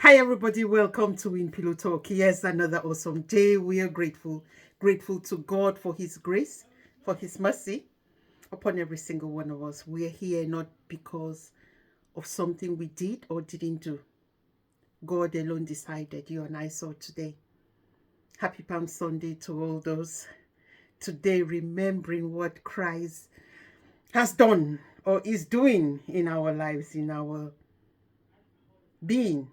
Hi everybody, welcome to Win Pillow Talk. Yes, another awesome day. We are grateful to God for His grace, for His mercy upon every single one of us. We are here not because of something we did or didn't do. God alone decided. You and I saw today. Happy Palm Sunday to all those today remembering what Christ has done or is doing in our lives, in our being.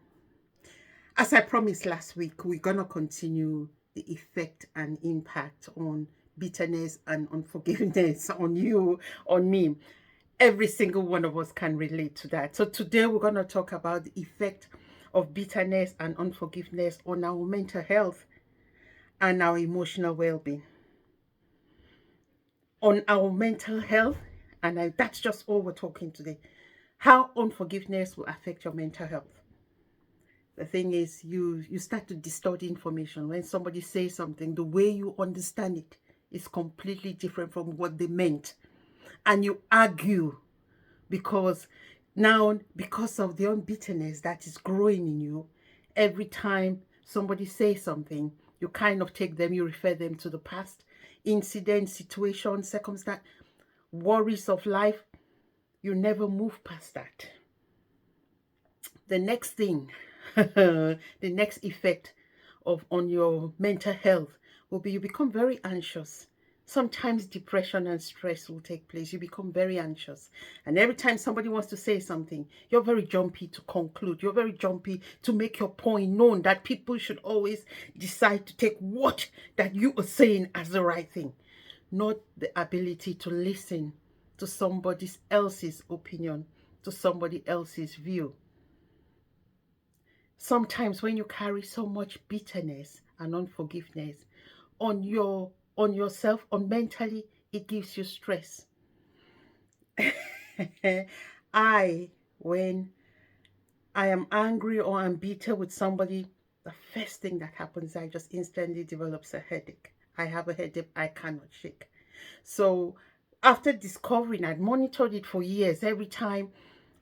As I promised last week, we're going to continue the effect and impact on bitterness and unforgiveness on you, on me. Every single one of us can relate to that. So today we're going to talk about the effect of bitterness and unforgiveness on our mental health and our emotional well-being. On our mental health, and that's just all we're talking today. How unforgiveness will affect your mental health. The thing is, you start to distort information. When somebody says something, the way you understand it is completely different from what they meant, and you argue because because of the unbitterness that is growing in you. Every time somebody says something, you kind of take them, you refer them to the past incident, situation, circumstance, worries of life. You never move past that. The next thing, the next effect of on your mental health will be you become very anxious. Sometimes depression and stress will take place. You become very anxious. And every time somebody wants to say something, you're very jumpy to conclude. You're very jumpy to make your point known, that people should always decide to take what that you are saying as the right thing, not the ability to listen to somebody else's opinion, to somebody else's view. Sometimes when you carry so much bitterness and unforgiveness on yourself, on mentally, it gives you stress. I when I am angry or I'm bitter with somebody, the first thing that happens, I just instantly develops a headache. I have a headache I cannot shake. So after discovering, I'd monitored it for years. Every time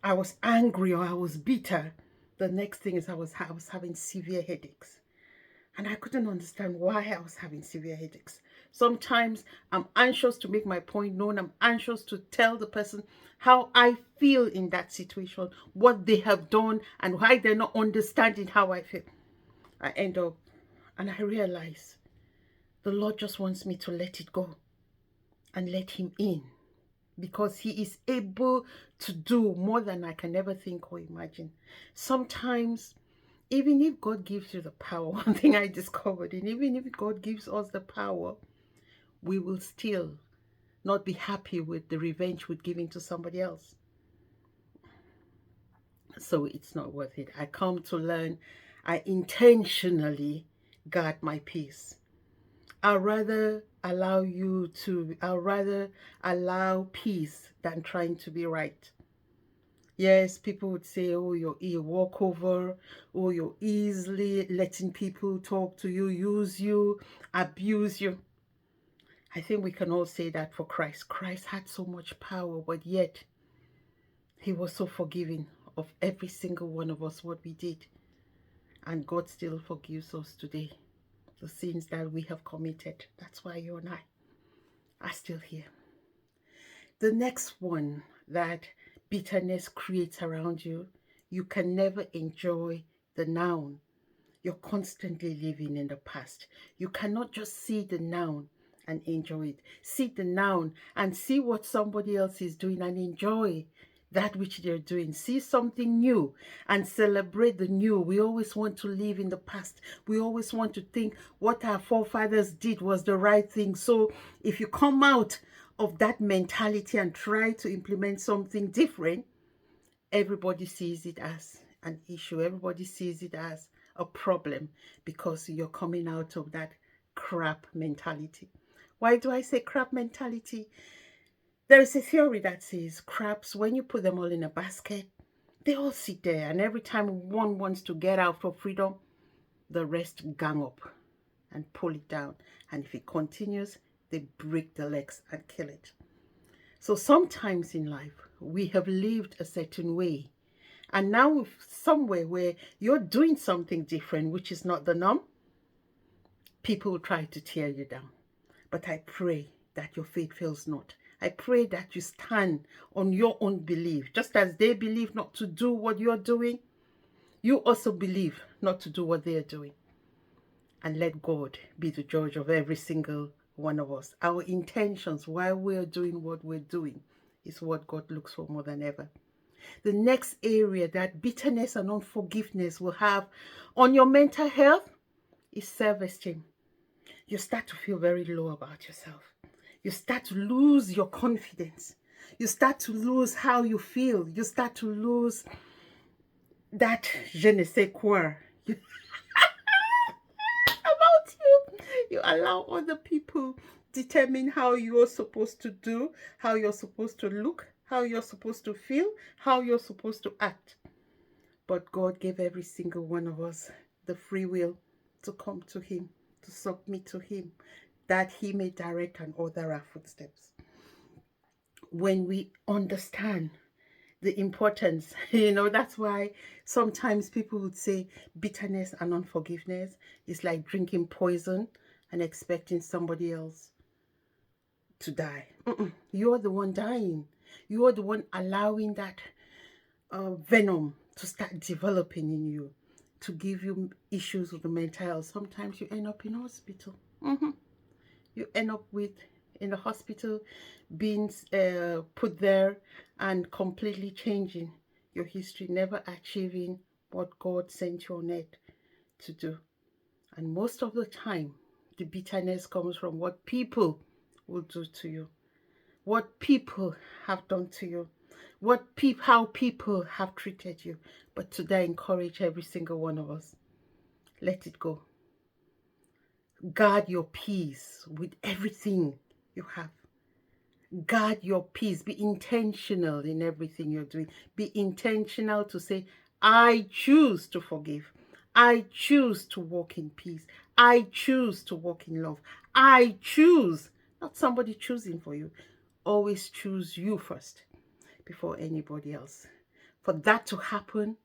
I was angry or I was bitter, the next thing is I was having severe headaches. And I couldn't understand why I was having severe headaches. Sometimes I'm anxious to make my point known. I'm anxious to tell the person how I feel in that situation, what they have done, and why they're not understanding how I feel. I end up, and I realize the Lord just wants me to let it go and let Him in, because He is able to do more than I can ever think or imagine. Sometimes, even if God gives you the power, one thing I discovered, and even if God gives us the power, we will still not be happy with the revenge we're giving to somebody else. So it's not worth it. I come to learn, I intentionally guard my peace. I'd rather allow peace than trying to be right. Yes, people would say, oh, you're a walkover, or you're easily letting people talk to you, use you, abuse you. I think we can all say that for Christ. Christ had so much power, but yet He was so forgiving of every single one of us, what we did. And God still forgives us today. The sins that we have committed. That's why you and I are still here. The next one that bitterness creates around you, you can never enjoy the now. You're constantly living in the past. You cannot just see the now and enjoy it. See the now and see what somebody else is doing and enjoy that which they're doing. See something new and celebrate the new. We always want to live in the past. We always want to think what our forefathers did was the right thing. So if you come out of that mentality and try to implement something different, everybody sees it as an issue. Everybody sees it as a problem because you're coming out of that crap mentality. Why do I say crap mentality? There is a theory that says crabs, when you put them all in a basket, they all sit there, and every time one wants to get out for freedom, the rest gang up and pull it down. And if it continues, they break the legs and kill it. So sometimes in life, we have lived a certain way, And now somewhere where you're doing something different, which is not the norm, people will try to tear you down. But I pray that your faith fails not. I pray that you stand on your own belief. Just as they believe not to do what you're doing, you also believe not to do what they're doing. And let God be the judge of every single one of us. Our intentions while we're doing what we're doing is what God looks for more than ever. The next area that bitterness and unforgiveness will have on your mental health is self-esteem. You start to feel very low about yourself. You start to lose your confidence. You start to lose how you feel. You start to lose that je ne sais quoi about you. You allow other people determine how you're supposed to do, how you're supposed to look, how you're supposed to feel, how you're supposed to act. But God gave every single one of us the free will to come to Him, to submit to Him, that He may direct and order our footsteps. When we understand the importance, that's why sometimes people would say bitterness and unforgiveness is like drinking poison and expecting somebody else to die. You're the one dying. You're the one allowing that venom to start developing in you, to give you issues with the mental health. Sometimes you end up in hospital. You end up in the hospital being put there and completely changing your history, never achieving what God sent you on earth to do. And most of the time, the bitterness comes from what people will do to you, what people have done to you, how people have treated you. But today, I encourage every single one of us, let it go. Guard your peace with everything you have. Guard your peace. Be intentional in everything you're doing. Be intentional to say, I choose to forgive. I choose to walk in peace. I choose to walk in love. I choose, not somebody choosing for you. Always choose you first before anybody else. For that to happen,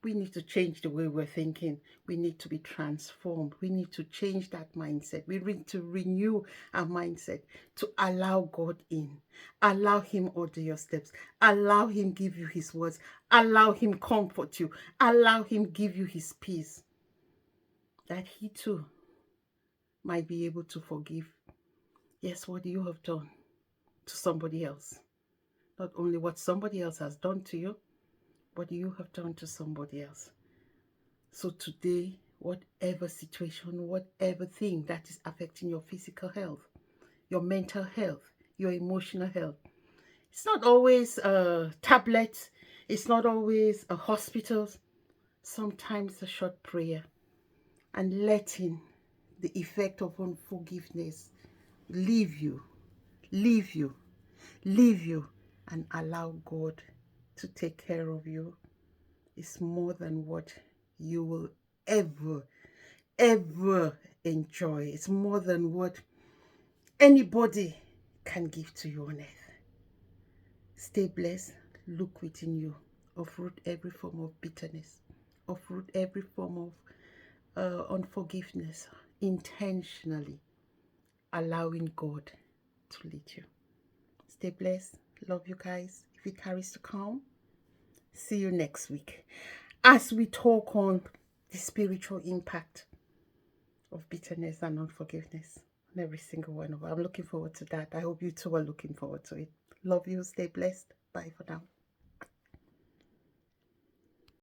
we need to change the way we're thinking. We need to be transformed. We need to change that mindset. We need to renew our mindset to allow God in. Allow Him order your steps. Allow Him give you His words. Allow Him comfort you. Allow Him give you His peace. That He too might be able to forgive. Yes, what you have done to somebody else. Not only what somebody else has done to you, what you have done to somebody else. So today, whatever situation, whatever thing that is affecting your physical health, your mental health, your emotional health, it's not always tablets, it's not always a hospital. Sometimes a short prayer and letting the effect of unforgiveness leave you, leave you, leave you, and allow God to take care of you is more than what you will ever enjoy. It's more than what anybody can give to you on earth. Stay blessed. Look within you. Uproot every form of bitterness. Uproot every form of unforgiveness. Intentionally allowing God to lead you. Stay blessed. Love you guys. If it carries to come, see you next week as we talk on the spiritual impact of bitterness and unforgiveness on every single one of us. I'm looking forward to that. I hope you too are looking forward to it. Love you. Stay blessed. Bye for now.